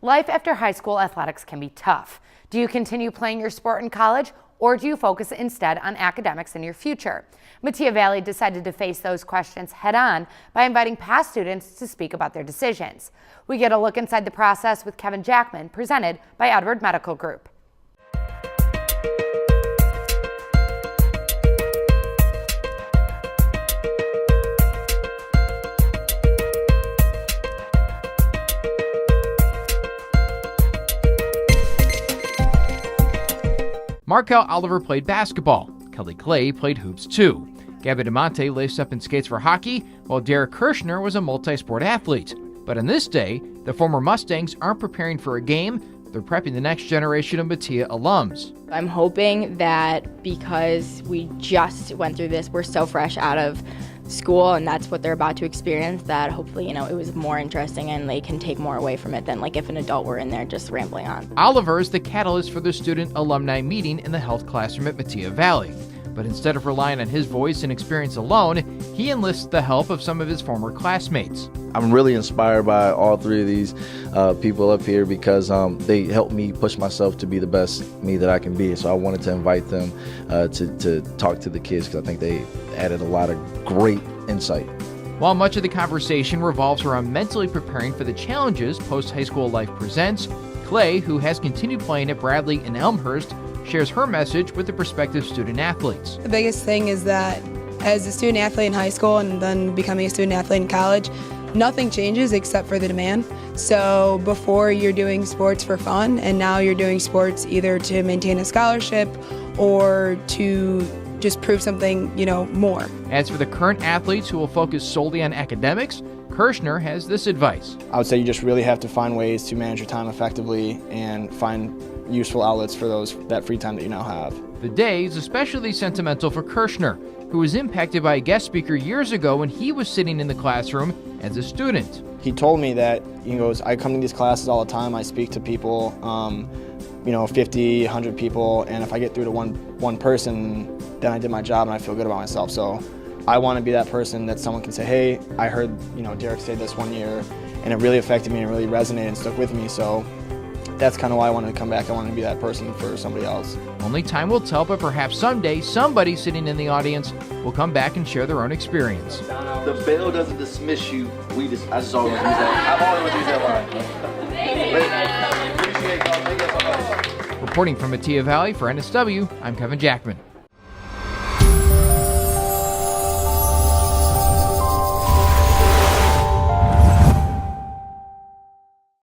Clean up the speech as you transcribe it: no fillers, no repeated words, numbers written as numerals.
Life after high school athletics can be tough. Do you continue playing your sport in college, or do you focus instead on academics in your future? Metea Valley decided to face those questions head-on by inviting past students to speak about their decisions. We get a look inside the process with Kevin Jackman, presented by Edward Medical Group. Markel Oliver played basketball. Kelly Clay played hoops too. Gabby DeMonte laced up in skates for hockey, while Derek Kirshner was a multi-sport athlete. But on this day, the former Mustangs aren't preparing for a game, they're prepping the next generation of Metea alums. I'm hoping that because we just went through this, we're so fresh out of school and that's what they're about to experience, that hopefully, it was more interesting and they can take more away from it than like if an adult were in there just rambling on. Oliver is the catalyst for the student alumni meeting in the health classroom at Metea Valley. But instead of relying on his voice and experience alone, he enlists the help of some of his former classmates. I'm really inspired by all three of these people up here because they helped me push myself to be the best me that I can be. So I wanted to invite them to talk to the kids because I think they added a lot of great insight. While much of the conversation revolves around mentally preparing for the challenges post-high school life presents, Clay, who has continued playing at Bradley and Elmhurst, shares her message with the prospective student athletes. The biggest thing is that as a student athlete in high school and then becoming a student athlete in college, nothing changes except for the demand. So before you're doing sports for fun, and now you're doing sports either to maintain a scholarship or to just prove something, more. As for the current athletes who will focus solely on academics, Kirshner has this advice. I would say you just really have to find ways to manage your time effectively and find useful outlets for that free time that you now have. The day is especially sentimental for Kirshner, who was impacted by a guest speaker years ago when he was sitting in the classroom as a student. He told me that, he goes, I come to these classes all the time, I speak to people, 50, 100 people, and if I get through to one person, then I did my job and I feel good about myself. So I want to be that person that someone can say, hey, I heard Derek say this one year and it really affected me and really resonated and stuck with me. So that's kind of why I wanted to come back. I wanted to be that person for somebody else. Only time will tell, but perhaps someday somebody sitting in the audience will come back and share their own experience. The bell doesn't dismiss you. I just always use that. I've always used that line. Appreciate y'all. Thank you so much. Reporting from Metea Valley for NSW, I'm Kevin Jackman.